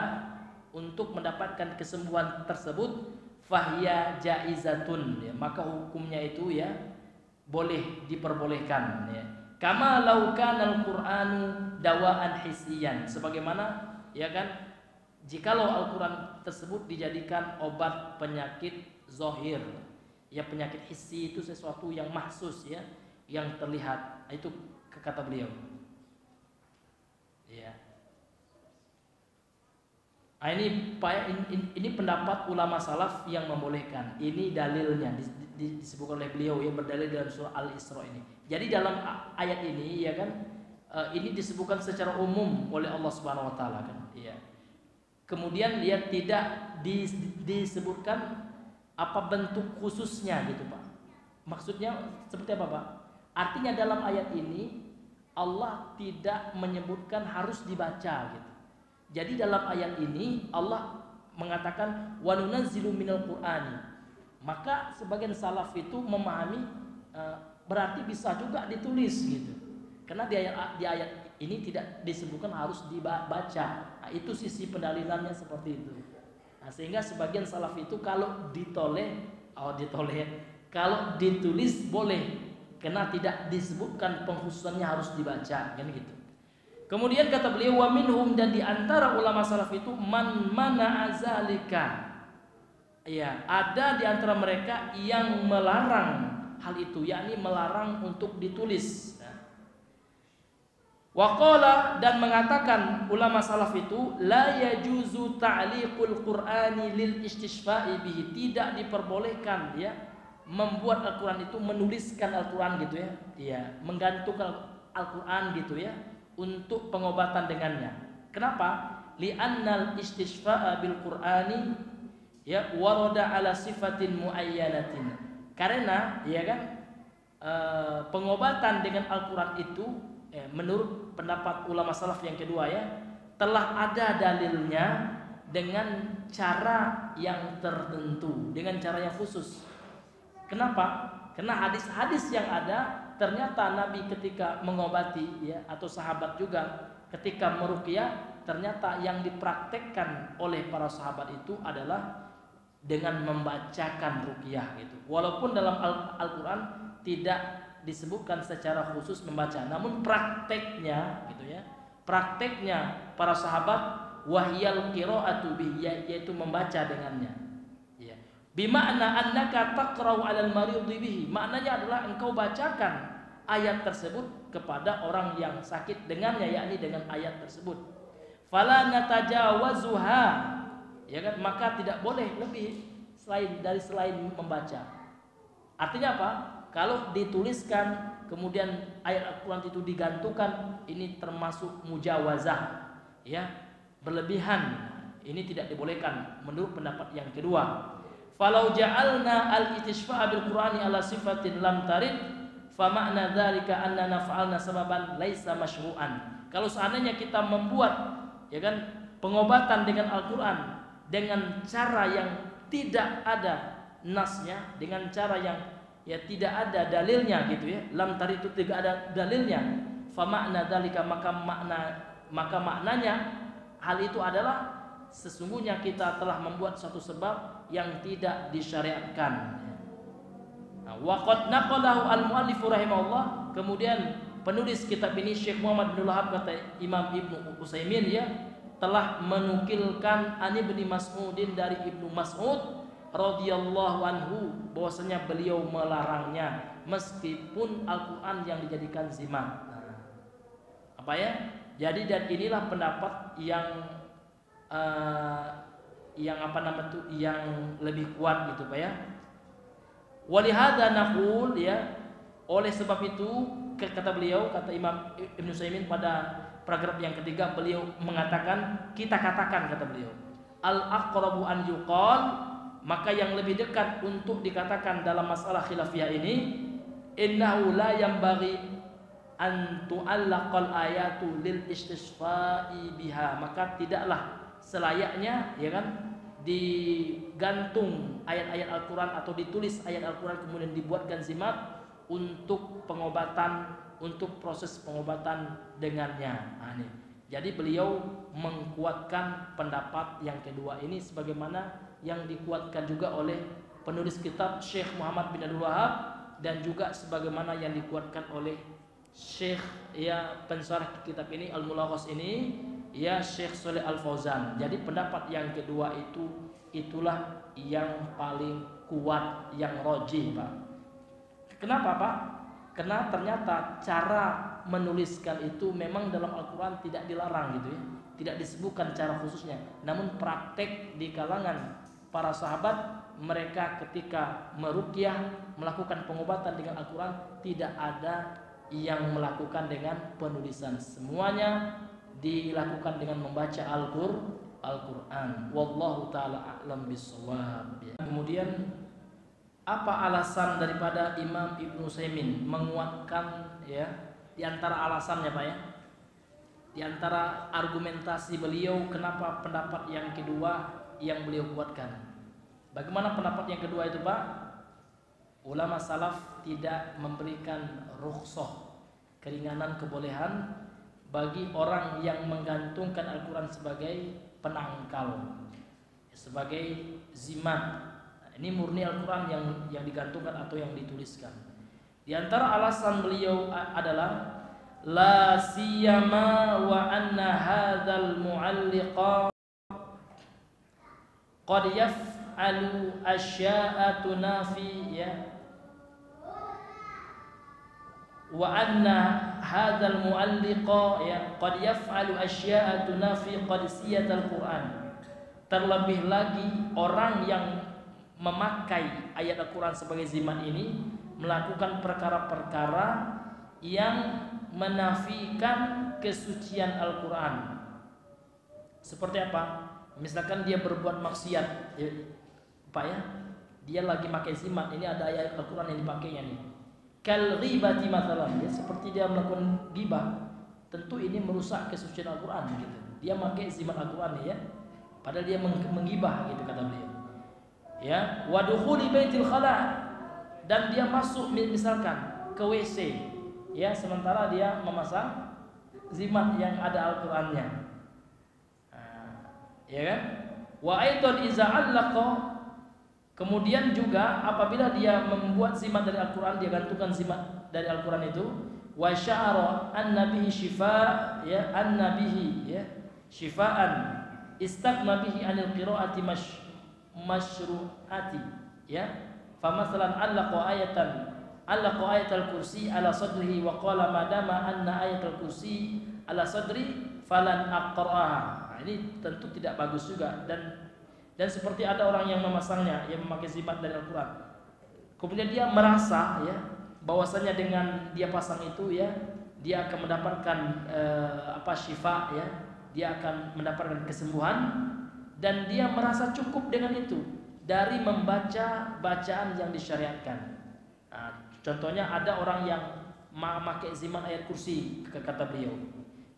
untuk mendapatkan kesembuhan tersebut, fahiya jaizatun ya, maka hukumnya itu ya boleh, diperbolehkan ya. Kama law kana al-Qur'anu dawaan hissiyan, sebagaimana ya kan jikalau Al-Qur'an tersebut dijadikan obat penyakit zahir ya, penyakit hissi itu sesuatu yang mahsus ya, yang terlihat, itu kata beliau ya. Nah, ini pendapat ulama salaf yang membolehkan. Ini dalilnya disebutkan oleh beliau ya, berdalil dalam surah Al-Isra ini. Jadi dalam ayat ini ya kan ini disebutkan secara umum oleh Allah Subhanahu wa taala kan. Ya. Kemudian dia tidak disebutkan apa bentuk khususnya gitu, Pak. Maksudnya seperti apa, Pak? Artinya dalam ayat ini Allah tidak menyebutkan harus dibaca gitu. Jadi dalam ayat ini Allah mengatakan wa nunazzilu minal qur'ani. Maka sebagian salaf itu memahami berarti bisa juga ditulis gitu. Karena di ayat ini tidak disebutkan harus dibaca. Nah, itu sisi pendalilannya seperti itu. Nah, sehingga sebagian salaf itu kalau kalau ditulis boleh, karena tidak disebutkan pengkhususannya harus dibaca kan gitu. Kemudian kata beliau wa minhum, dan di antara ulama salaf itu man mana azalika. Ya, ada di antara mereka yang melarang hal itu, yakni melarang untuk ditulis. Wa qala, dan mengatakan ulama salaf itu la yajuzu ta'liqul Qur'ani lil istishfa'i bihi, tidak diperbolehkan ya membuat Al-Qur'an itu, menuliskan Al-Qur'an gitu ya. Iya, menggantungkan Al-Qur'an gitu ya untuk pengobatan dengannya. Kenapa? Li'annal istishfa'a bil Qur'ani ya warada ala sifatin muayyanatin. Karena ya kan pengobatan dengan Al-Qur'an itu menurut pendapat ulama salaf yang kedua ya, telah ada dalilnya dengan cara yang tertentu, dengan cara yang khusus. Kenapa? Karena hadis-hadis yang ada ternyata Nabi ketika mengobati ya, atau sahabat juga ketika meruqyah, ternyata yang dipraktekkan oleh para sahabat itu adalah dengan membacakan ruqyah gitu. Walaupun dalam Al-Qur'an tidak disebutkan secara khusus membaca, namun prakteknya gitu ya. Prakteknya para sahabat wahyal qira'atu bihi, yaitu membaca dengannya. Ya. Bima'na annaka taqra'u 'alal maridhi bihi. Maknanya adalah engkau bacakan ayat tersebut kepada orang yang sakit dengannya, yakni dengan ayat tersebut. Fala natajawazuha, ya kan, maka tidak boleh lebih selain membaca. Artinya apa? Kalau dituliskan kemudian ayat Al-Qur'an itu digantungkan, ini termasuk mujawazah, ya, berlebihan. Ini tidak dibolehkan menurut pendapat yang kedua. Falau ja'alna al-itishfa'a bil Qur'ani ala sifatin lam tarid, fa ma'na dzalika annana fa'alna sababan laisa masyru'an. Kalau seandainya kita membuat, ya kan, pengobatan dengan Al-Qur'an dengan cara yang tidak ada nasnya, dengan cara yang ya tidak ada dalilnya gitu ya, lam tarid itu tidak ada dalilnya, fa ma'na dzalika, maka maknanya hal itu adalah sesungguhnya kita telah membuat suatu sebab yang tidak disyariatkan. Wa qad naqalahu al-muallif rahimahullah, kemudian penulis kitab ini Syekh Muhammad bin Wahab, kata Imam Ibnu Utsaimin ya, telah menukilkan an Ibnu Mas'udin dari Ibnu Mas'ud radhiyallahu anhu bahwasanya beliau melarangnya meskipun Al-Qur'an yang dijadikan zimat. Apa ya? Jadi dan inilah pendapat yang yang lebih kuat gitu Pak ya. Walihada naqul ya, oleh sebab itu kata beliau, kata Imam Ibnu Utsaimin pada paragraf yang ketiga, beliau mengatakan, kita katakan, kata beliau, al-aqrabu an yuqal, maka yang lebih dekat untuk dikatakan dalam masalah khilafiyah ini, innahu la yanbaghi an tu'allaqal ayatu lil istisfa'i biha, maka tidaklah selayaknya ya kan digantung ayat-ayat Al-Qur'an atau ditulis ayat Al-Qur'an kemudian dibuatkan zimat untuk pengobatan, untuk proses pengobatan dengannya. Nah, ini. Jadi beliau mengkuatkan pendapat yang kedua ini sebagaimana yang dikuatkan juga oleh penulis kitab Syekh Muhammad bin Abdul Wahab, dan juga sebagaimana yang dikuatkan oleh Syekh ya pensyarah kitab ini Al-Mulaghas ini ya Syekh Shalih Al-Fauzan. Jadi pendapat yang kedua itulah yang paling kuat, yang rajih, Pak. Kenapa, Pak? Karena ternyata cara menuliskan itu memang dalam Al-Qur'an tidak dilarang gitu ya. Tidak disebutkan cara khususnya. Namun praktek di kalangan para sahabat, mereka ketika meruqyah, melakukan pengobatan dengan Al-Qur'an, tidak ada yang melakukan dengan penulisan. Semuanya dilakukan dengan membaca Al-Qur'an. Wallahu taala a'lam bissawab. Kemudian apa alasan daripada Imam Ibnu Utsaimin menguatkan ya, di antara alasannya Pak ya, di antara argumentasi beliau kenapa pendapat yang kedua yang beliau kuatkan. Bagaimana pendapat yang kedua itu Pak? Ulama salaf tidak memberikan rukhsah, keringanan, kebolehan bagi orang yang menggantungkan Al-Qur'an sebagai penangkal, sebagai zimat. Ini murni Al-Qur'an yang digantungkan atau yang dituliskan. Di antara alasan beliau adalah la siyama wa anna hadzal mu'alliqa qad yaf'alu asya'a tunafi ya, wa anna hadzal mu'alliqa ya qad yaf'alu asya'a tunafi qadsiyatal Qur'an. Terlebih lagi orang yang memakai ayat Al-Qur'an sebagai zimat ini melakukan perkara-perkara yang menafikan kesucian Al-Qur'an. Seperti apa? Misalkan dia berbuat maksiat, ya, Pak ya, dia lagi pakai zimat, ini ada ayat Al-Qur'an yang dipakainya nih. Kal ghibati mathalan, ya, seperti dia melakukan ghibah. Tentu ini merusak kesucian Al-Qur'an gitu. Dia pakai zimat Al-Qur'an ya, padahal dia menggibah gitu kata beliau. Ya, wa dukhuli baitil khala, dan dia masuk misalkan ke WC ya sementara dia memasang zimat yang ada Al-Qur'annya. Ya kan? Wa aidan iza allaqa, kemudian juga apabila dia membuat zimat dari Al-Qur'an, dia gantungkan zimat dari Al-Qur'an itu, wa sya'ara annabihi syifa, ya annabihi ya syifaan istaghna bihi anil qiraati masyru'ati, ya famasalan allaqa ayatal kursi ala sadrihi wa qala madama anna ayatal kursi ala sadri falan aqra'aha. Nah, ini tentu tidak bagus juga, dan seperti ada orang yang memasangnya, yang memakai zimat dari Al-Qur'an, kemudian dia merasa ya bahwasanya dengan dia pasang itu ya dia akan mendapatkan syifa, ya dia akan mendapatkan kesembuhan, dan dia merasa cukup dengan itu dari membaca bacaan yang disyariatkan. Nah, contohnya ada orang yang memakai zimat ayat kursi, kata beliau,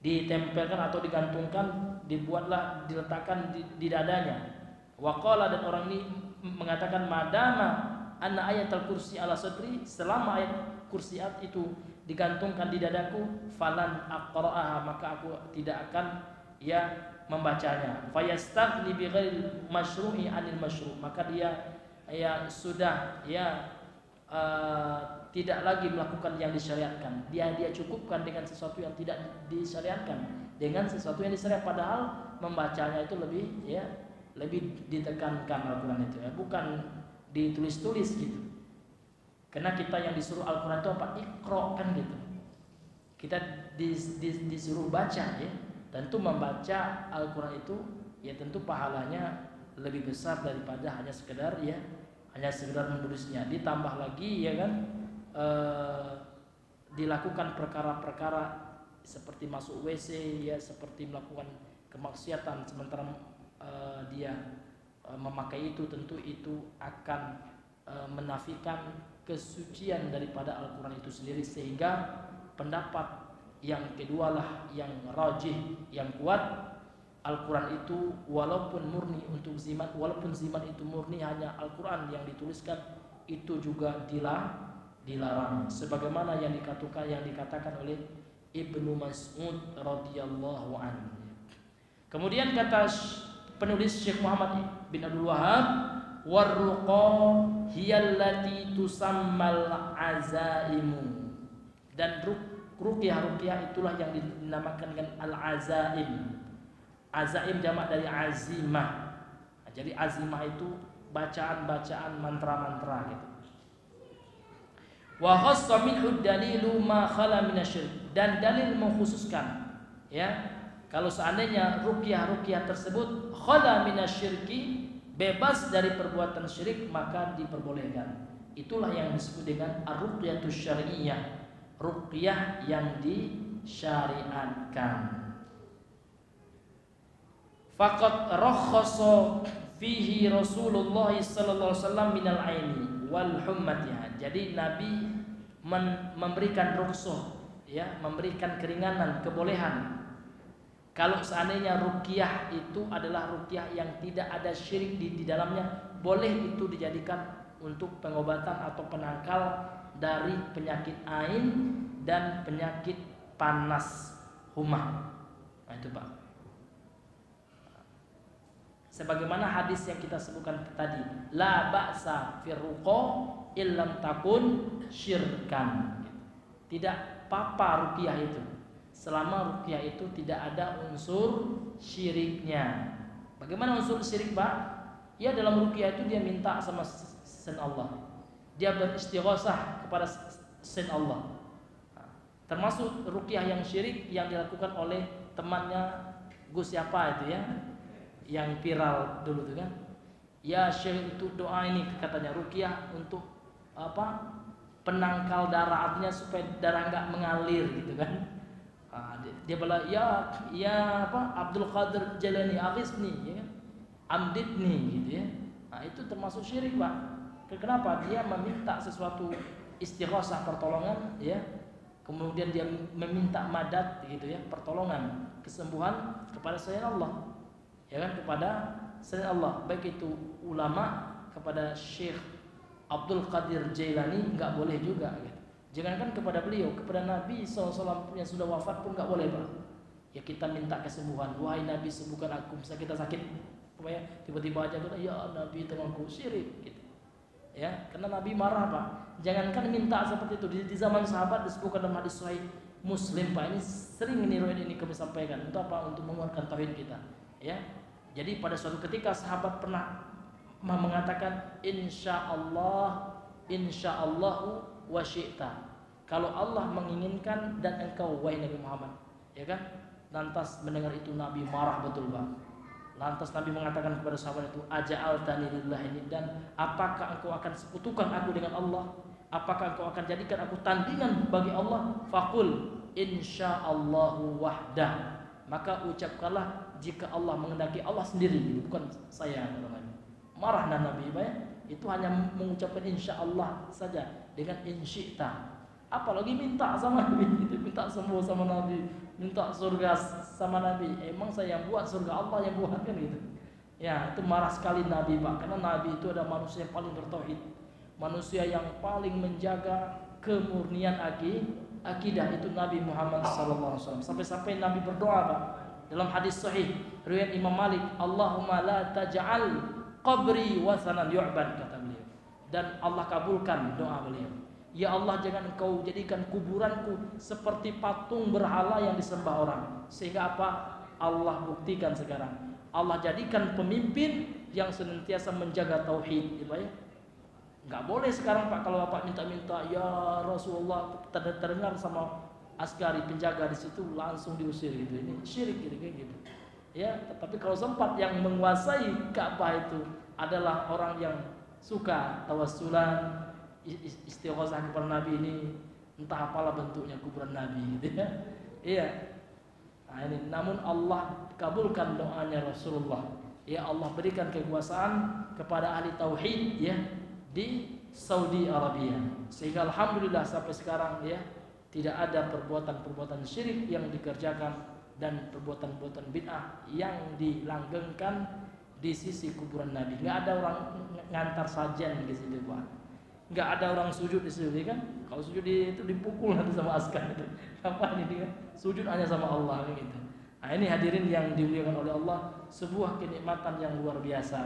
ditempelkan atau digantungkan, dibuatlah, diletakkan di dadanya. Waqala, dan orang ini mengatakan madama anna ayatul kursi ala sadri, selama ayat kursiat itu digantungkan di dadaku, falan aqra'aha, maka aku tidak akan ya membacanya. Fayastaghni bi ghairi masyru'i anil masyru', maka dia ya sudah ya tidak lagi melakukan yang disyariatkan. Dia cukupkan dengan sesuatu yang tidak disyariatkan dengan sesuatu yang disyariatkan, padahal membacanya itu lebih ditekankan Al-Qur'an itu ya, bukan ditulis-tulis gitu. Karena kita yang disuruh Al-Qur'an itu apa? Iqra, kan gitu. Kita disuruh baca ya. Tentu membaca Al-Qur'an itu ya tentu pahalanya lebih besar daripada hanya sekedar menulisnya. Ditambah lagi ya kan dilakukan perkara-perkara seperti masuk WC ya, seperti melakukan kemaksiatan sementara dia memakai itu, tentu itu akan menafikan kesucian daripada Al-Qur'an itu sendiri, sehingga pendapat yang kedua lah yang rajih, yang kuat, Al-Qur'an itu walaupun murni untuk zimat, walaupun zimat itu murni hanya Al-Qur'an yang dituliskan, itu juga dilarang, sebagaimana yang dikatakan oleh Ibnu Mas'ud radhiyallahu anhu. Kemudian kata penulis Syekh Muhammad bin Abdul Wahab, warruqa hiyallati tusammal azaimu, dan ruqyah itulah yang dinamakan dengan al-azaim. Azaim jamak dari azimah. Jadi azimah itu bacaan-bacaan mantra-mantra gitu. Wa khassa minhu dalilu ma khala minasyirik, dan dalil mengkhususkan ya kalau seandainya ruqyah tersebut khala minasyirki, bebas dari perbuatan syirik, maka diperbolehkan. Itulah yang disebut dengan ar-ruqyatus syar'iyyah, ruqyah yang disyariatkan. Faqad rakhasa fihi Rasulullah sallallahu alaihi wasallam minal aini wal hummatiha. Jadi Nabi memberikan rukhsah ya, memberikan keringanan, kebolehan kalau seandainya ruqyah itu adalah ruqyah yang tidak ada syirik di dalamnya, boleh itu dijadikan untuk pengobatan atau penangkal dari penyakit ain dan penyakit panas humah. Nah itu Pak. Sebagaimana hadis yang kita sebutkan tadi, la ba'sa fi ruqa illam takun syirkan. Tidak apa-apa ruqyah itu selama ruqyah itu tidak ada unsur syiriknya. Bagaimana unsur syirik Pak? Ya dalam ruqyah itu dia minta sama sen Allah, dia beristighosah kepada sen Allah. Termasuk ruqyah yang syirik yang dilakukan oleh temannya Gus siapa itu ya, yang viral dulu tuh kan, ya Syekh itu doa ini katanya ruqyah untuk apa, penangkal darah, artinya supaya darah nggak mengalir gitu kan. Dia bilang ya apa, Abdul Qadir Jalani aghithni ya kan, amditni gitu ya. Nah itu termasuk syirik Pak. Kenapa? Dia meminta sesuatu istighosah, pertolongan ya, kemudian dia meminta madad gitu ya, pertolongan, kesembuhan kepada selain Allah ya kan, kepada selain Allah, baik itu ulama kepada Syekh Abdul Qadir Jailani nggak boleh juga gitu. Jangankan kepada beliau, kepada Nabi SAW yang sudah wafat pun nggak boleh Pak. Ya kita minta kesembuhan. Wahai Nabi, sembuhkan aku. Misalnya kita sakit, tiba-tiba aja kita, ya Nabi tolongku, syirik gitu. Ya, karena Nabi marah Pak. Jangankan minta seperti itu. Di zaman sahabat disebutkan dalam hadis sahih Muslim Pak. Ini sering ini kami sampaikan. Untuk apa? Untuk menguatkan tauhid kita. Ya. Jadi pada suatu ketika sahabat pernah mengatakan insyaallahu wa syi'ta. Kalau Allah menginginkan dan engkau wahai Nabi Muhammad, ya kan? Lantas mendengar itu Nabi marah betul Pak. Lantas Nabi mengatakan kepada sahabat itu, aja'altani lillahi niddan, apakah engkau akan sekutukan aku dengan Allah? Apakah engkau akan jadikan aku tandingan bagi Allah? Faqul insyaallahu wahdah. Maka ucapkanlah jika Allah menghendaki, Allah sendiri, bukan saya. Marah Nabi Pak. Itu hanya mengucapkan insyaallah saja dengan insyita. Apalagi minta sama Nabi, minta sembuh sama Nabi, minta surga sama Nabi. Emang saya yang buat, surga Allah yang buat kan gitu. Ya, itu marah sekali Nabi Pak, karena Nabi itu adalah manusia yang paling bertauhid, manusia yang paling menjaga kemurnian akidah itu Nabi Muhammad SAW. Sampai-sampai Nabi berdoa Pak, dalam hadis sahih riwayat Imam Malik, Allahumma la taj'al qabri wasanan yu'bad, kata beliau. Dan Allah kabulkan doa beliau. Ya Allah, jangan engkau jadikan kuburanku seperti patung berhala yang disembah orang. Sehingga apa? Allah buktikan sekarang. Allah jadikan pemimpin yang senantiasa menjaga tauhid, ya Pak ya. Enggak boleh sekarang Pak kalau Bapak minta-minta ya Rasulullah, terdengar sama askari penjaga di situ langsung diusir gitu. Ini syirik gitu kayak gitu. Ya, tetapi kalau sempat yang menguasai Ka'bah itu adalah orang yang suka tawassulan, istighosah kepada Nabi, ini entah apalah bentuknya kuburan Nabi gitu ya. Iya. Nah, ini namun Allah kabulkan doanya Rasulullah. Ya, Allah berikan kekuasaan kepada ahli tauhid ya di Saudi Arabia. Sehingga alhamdulillah sampai sekarang ya tidak ada perbuatan-perbuatan syirik yang dikerjakan dan perbuatan-perbuatan bid'ah yang dilanggengkan di sisi kuburan Nabi. Enggak ada orang ngantar sajen di situ Pak. Enggak ada orang sujud di situ kan? Kalau sujud itu dipukul nanti sama askar itu. Apa ini dia? Sujud hanya sama Allah gitu. Nah, ini hadirin yang dimuliakan oleh Allah, sebuah kenikmatan yang luar biasa.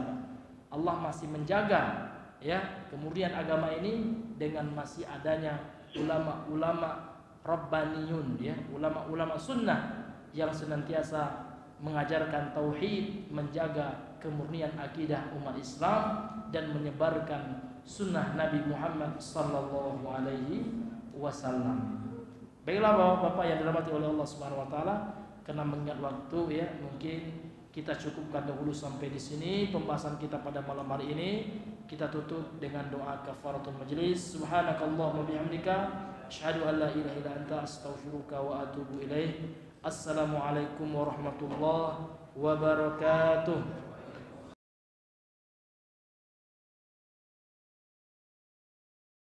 Allah masih menjaga ya kemurnian agama ini dengan masih adanya ulama-ulama rabbaniyun ya, ulama-ulama sunnah yang senantiasa mengajarkan tauhid, menjaga kemurnian akidah umat Islam dan menyebarkan sunnah Nabi Muhammad sallallahu alaihi wasallam. Baiklah Bapak-bapak yang dirahmati oleh Allah Subhanahu wa taala, karena mengingat waktu ya, mungkin kita cukupkan dahulu sampai di sini pembahasan kita pada malam hari ini. Kita tutup dengan doa kafaratul majlis. Subhanakallahumma bihamdika asyhadu an la ilaha illa anta astaghfiruka wa atubu ilaik. Assalamualaikum warahmatullahi wabarakatuh.